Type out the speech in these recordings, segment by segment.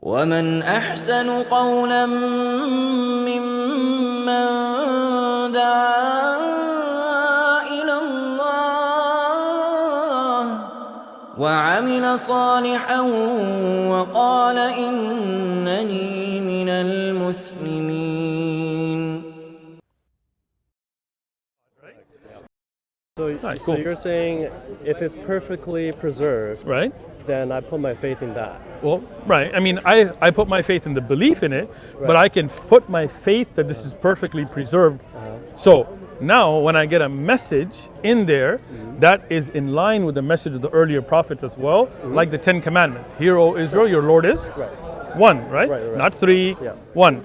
ومن أحسن قولا ممن دعا إلى الله وعمل صالحا وقال إنني من المسلمين. So you're saying if it's perfectly preserved, Right? then I put my faith in that. Well, right. I mean, I put my faith in the belief in it, but I can put my faith that this is perfectly preserved. So now when I get a message in there that is in line with the message of the earlier prophets as well, like the 10 Commandments. Hear, O Israel, your Lord is one, right? Not three, one.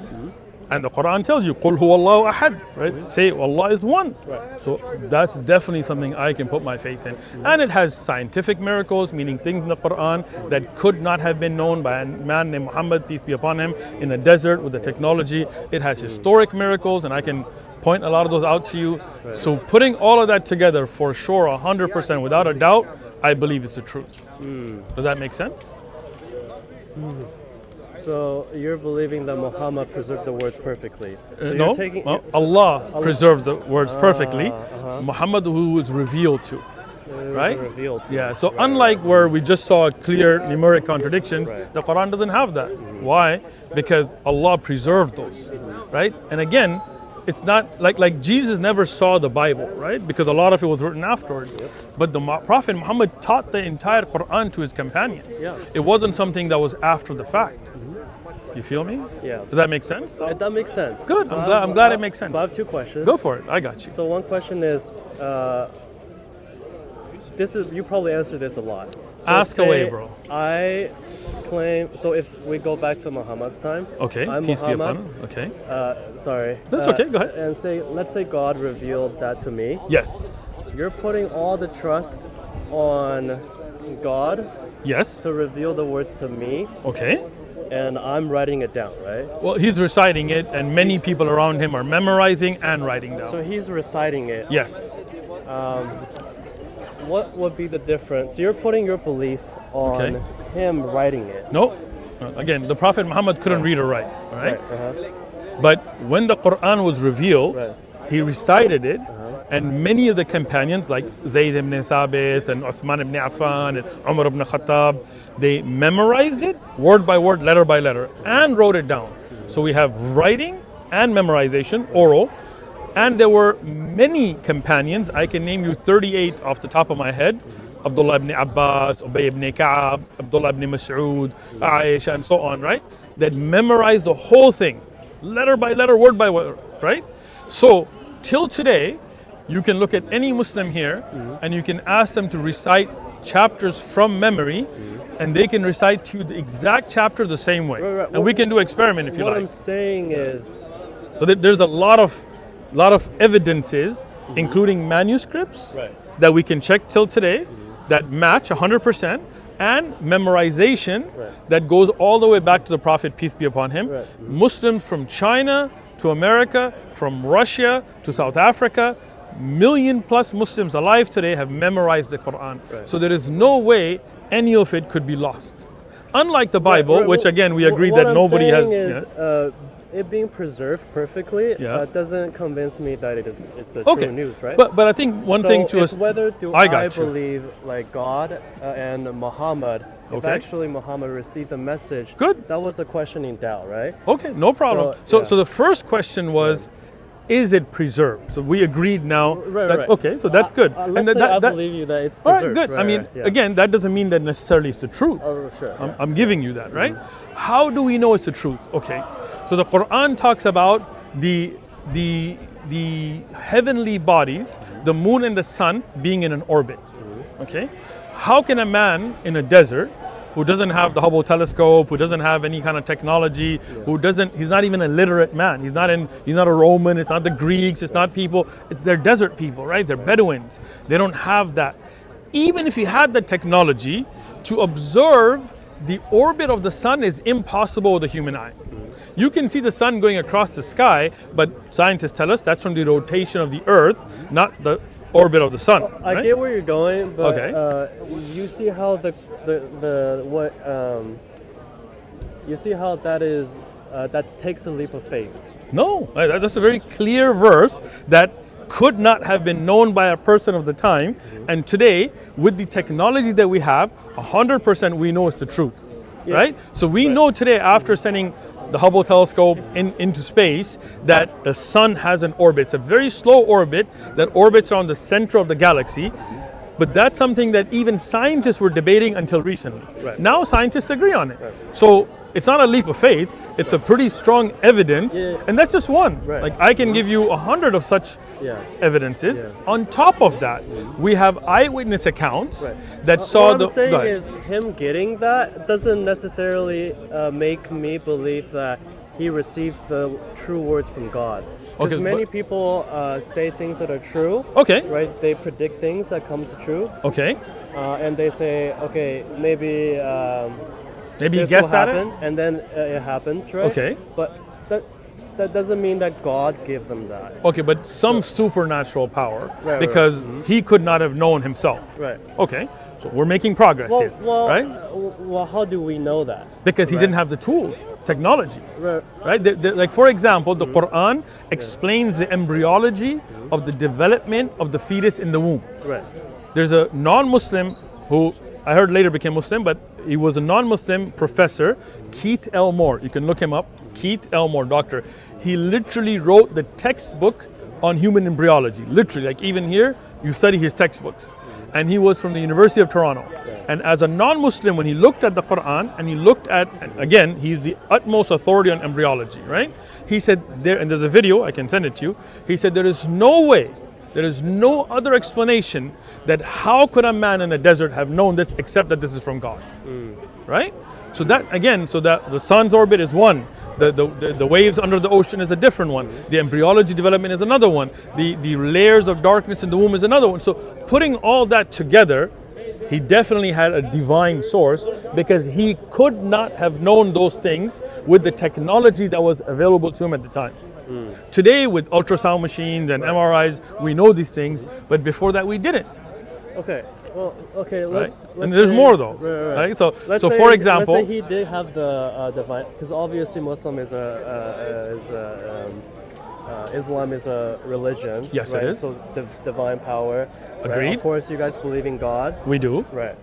And the Quran tells you, قُلْ هُوَ اللَّهُ أَحَدٌ, right? Say, Allah is one. So that's definitely something I can put my faith in. And it has scientific miracles, meaning things in the Quran that could not have been known by a man named Muhammad, peace be upon him, in a desert with the technology. It has historic miracles, and I can point a lot of those out to you. So putting all of that together, for sure, 100%, without a doubt, I believe it's the truth. Does that make sense? So you're believing that Muhammad preserved the words perfectly. So No, you're taking, Allah preserved the words perfectly. Muhammad, who was revealed to. Right? Revealed to. Yeah, so unlike where we just saw clear numeric contradictions, the Quran doesn't have that. Why? Because Allah preserved those, right? And again, it's not like Jesus never saw the Bible, right? Because a lot of it was written afterwards. But the Prophet Muhammad taught the entire Quran to his companions. It wasn't something that was after the fact. You feel me? Yeah. Does that make sense? That makes sense. Good. I'm glad it makes sense. But I have two questions. Go for it. I got you. So one question is, you probably answer this a lot. So Ask away, bro. I claim. So if we go back to Muhammad's time. Okay. I'm Peace Muhammad. be upon him. Okay. Sorry. That's okay. Go ahead. And let's say God revealed that to me. Yes. You're putting all the trust on God. Yes. To reveal the words to me. Okay. And I'm writing it down, right? Well, he's reciting it, and many people around him are memorizing and writing down. So he's reciting it. Yes. What would be the difference? So you're putting your belief on him writing it. No. Again, the Prophet Muhammad couldn't read or write, right? But when the Quran was revealed, he recited it, and many of the companions, like Zayd ibn Thabit and Uthman ibn Affan and Umar ibn Khattab, they memorized it word by word, letter by letter, and wrote it down. So we have writing and memorization, oral, and there were many companions. I can name you 38 off the top of my head. Abdullah ibn Abbas, Ubay ibn Ka'ab, Abdullah ibn Mas'ud, Aisha, and so on, right? That memorized the whole thing, letter by letter, word by word, right? So till today, you can look at any Muslim here and you can ask them to recite chapters from memory, and they can recite to you the exact chapter the same way. And we can do an experiment if you like. What I'm saying is, so there's a lot of evidences, including manuscripts that we can check till today that match 100%, and memorization that goes all the way back to the Prophet, peace be upon him. Muslims from China to America, from Russia to South Africa, 1 million plus Muslims alive today have memorized the Quran. So there is no way any of it could be lost. Unlike the Bible, which again we agreed that nobody has. It being preserved perfectly doesn't convince me that it's the true news, right? But I think one thing to us, whether I believe like God and Muhammad. If actually Muhammad received the message, that was a question in doubt, right? Okay, no problem. So the first question was, is it preserved? So we agreed now. Okay, so that's good. And I believe you that it's preserved. All right, good. I mean, again, that doesn't mean that necessarily it's the truth. Oh, sure. I'm giving you that, right? How do we know it's the truth? Okay, so the Quran talks about the heavenly bodies, the moon and the sun being in an orbit. Okay, how can a man in a desert who doesn't have the Hubble telescope, who doesn't have any kind of technology, he's not even a literate man. He's not a Roman, it's not the Greeks, it's not people, they're desert people, right? They're Bedouins. They don't have that. Even if he had the technology to observe the orbit of the sun is impossible with the human eye. You can see the sun going across the sky, but scientists tell us that's from the rotation of the earth, not the orbit of the sun. I get where you're going, but you see how you see how that is that takes a leap of faith. No, that's a very clear verse that could not have been known by a person of the time. And today, with the technology that we have, 100% we know it's the truth, right? So we know today, after sending the Hubble telescope into space, that the sun has an orbit. It's a very slow orbit that orbits around the center of the galaxy. But that's something that even scientists were debating until recently. Now scientists agree on it. So it's not a leap of faith. It's a pretty strong evidence, and that's just one. Like I can give you 100 of such evidences. On top of that, we have eyewitness accounts that saw what I'm saying is him getting that doesn't necessarily make me believe that he received the true words from God. Because many people say things that are true. Right? They predict things that come to truth. And they say, okay, maybe you guessed at it, and then it happens, right? But that doesn't mean that God gave them that. But some supernatural power, because he could not have known himself. So we're making progress here, right? Well, how do we know that? Because he didn't have the tools, technology, right? Like for example, the Quran explains the embryology of the development of the fetus in the womb. There's a non-Muslim who I heard later became Muslim, but he was a non-Muslim professor, 𝐬𝐭𝐚𝐲. You can look him up, 𝐬𝐿, doctor. He literally wrote the textbook on human embryology. Literally, like even here, you study his textbooks. And he was from the University of Toronto. And as a non-Muslim, when he looked at the Quran and he looked at, again, he's the utmost authority on embryology, right? He said there, and there's a video, I can send it to you. He said there is no way, there is no other explanation that how could a man in a desert have known this except that this is from God, right? So that, again, so that the sun's orbit is one. The waves under the ocean is a different one. The embryology development is another one. The layers of darkness in the womb is another one. So putting all that together, he definitely had a divine source, because he could not have known those things with the technology that was available to him at the time. Today, with ultrasound machines and MRIs, we know these things, but before that we didn't. Let's and there's more though, right? So for example, let's say he did have the divine, because obviously Islam is a religion. Yes, right? it is. So divine power. Agreed. Right? Of course, you guys believe in God. We do. Right.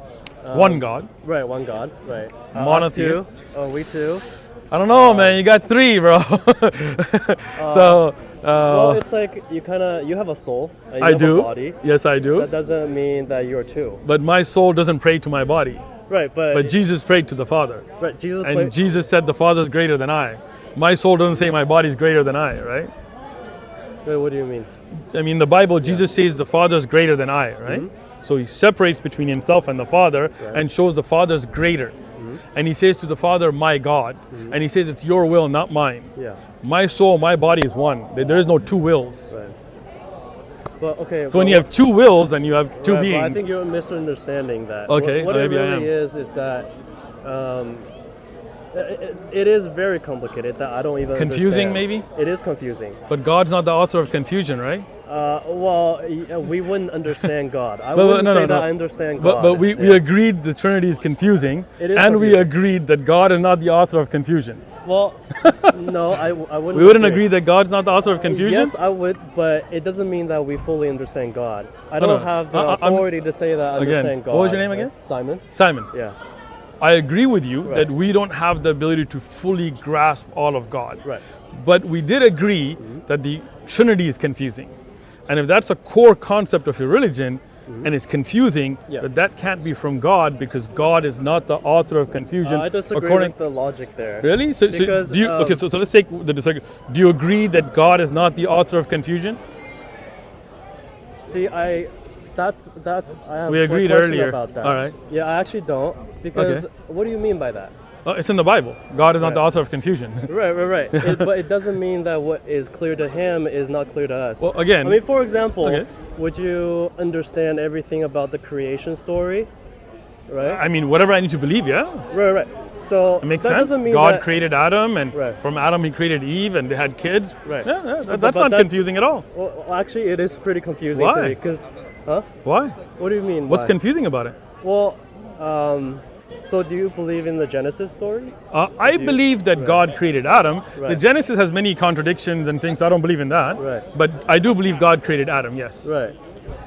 One God. Right. One God. Right. Monotheist. We too. I don't know, man. You got three, bro. Well, it's like you have a soul. You have a body. Yes, I do. That doesn't mean that you're two. But my soul doesn't pray to my body. Right, but Jesus prayed to the Father. Right, Jesus said the Father's greater than I. My soul doesn't say my body's greater than I, right? Wait, what do you mean? I mean, the Bible, Jesus says the Father's greater than I, right? So he separates between himself and the Father and shows the Father's greater. And he says to the Father, my God. And he says, it's your will, not mine. My soul, my body is one. There is no two wills. So when you have two wills, then you have two beings. I think you're misunderstanding that. Okay, what maybe it really I am. is that it is very complicated that I don't even confusing understand. Maybe? It is confusing. But God's not the author of confusion, right? We wouldn't understand God. I wouldn't say that I understand God. But we agreed the Trinity is confusing, we agreed that God is not the author of confusion. Well, no, I wouldn't. We wouldn't agree that God's not the author of confusion? Yes, I would, but it doesn't mean that we fully understand God. I don't have the authority to say that I understand God. What was your name again? Simon. Simon. Yeah. I agree with you that we don't have the ability to fully grasp all of God. Right. But we did agree that the Trinity is confusing. And if that's a core concept of your religion, and it's confusing, that can't be from God, because God is not the author of confusion. I disagree with the logic there. Really? So do you, so let's take the disagreement. Do you agree that God is not the author of confusion? See, I have we agreed a question earlier about that. All right. Yeah, I actually don't, because what do you mean by that? It's in the Bible. God is not the author of confusion. Right. But it doesn't mean that what is clear to him is not clear to us. Well, again, I mean, for example, would you understand everything about the creation story? Right. I mean, whatever I need to believe, Right. So it makes that sense. Doesn't mean God that created Adam, and from Adam he created Eve, and they had kids. Right. That's not confusing at all. Well, actually, it is pretty confusing to me, because, Why? What do you mean? What's confusing about it? Well, So do you believe in the Genesis stories? I believe that God created Adam. The Right. Genesis has many contradictions and things. I don't believe in that. Right. But I do believe God created Adam, yes. Right.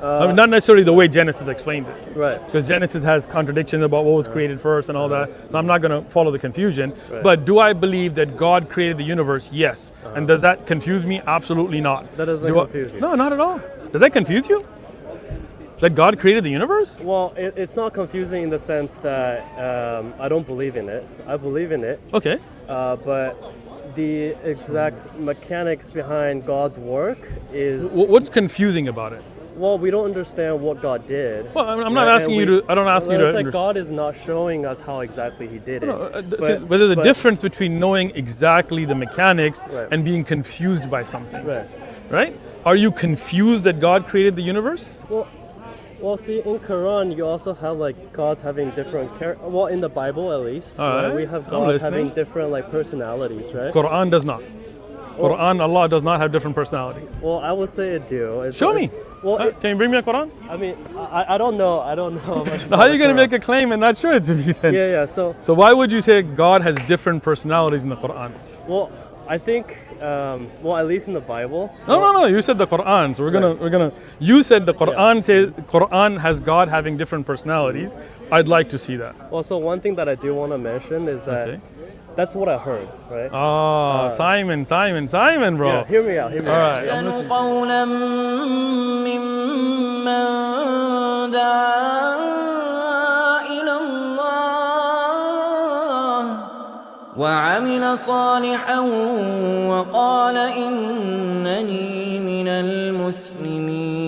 I mean, not necessarily the way Genesis explained it. Right. Because Genesis has contradictions about what was created first and all that. So I'm not going to follow the confusion. Right. But do I believe that God created the universe? Yes. And does that confuse me? Absolutely not. That doesn't Do I- confuse you? No, not at all. Does that confuse you? That God created the universe? Well, it's not confusing in the sense that I don't believe in it. I believe in it, Okay. but the exact mechanics behind God's work is, What's confusing about it? well, we don't understand what God did. Well, I'm not right? asking And you to. I don't ask you to. It's like understand. God is not showing us how exactly He did it. But there's a difference between knowing exactly the mechanics Right. and being confused by something. Right. Right? Are you confused that God created the universe? Well, see, in Quran, you also have like gods having different well, in the Bible at least, All right? right. We have I'm gods listening. having different like personalities, right? Quran does not. Quran, Allah does not have different personalities. Well, I would say it do. Show me. Well, Can you bring me a Quran? I mean, I don't know. I don't know much. Now, how are you going to make a claim and not show it to me then? Yeah. So, So why would you say God has different personalities in the Quran? well, I think, well, at least in the Bible. No. You said the Quran, so we're gonna. You said the Quran says Quran has God having different personalities. I'd like to see that. Well, so one thing that I do want to mention is that Okay. that's what I heard, right? Simon, bro. Yeah, hear me out. All right. أحسن قولا ممن دعا إلى الله وعمل صالحا وقال إنني من المسلمين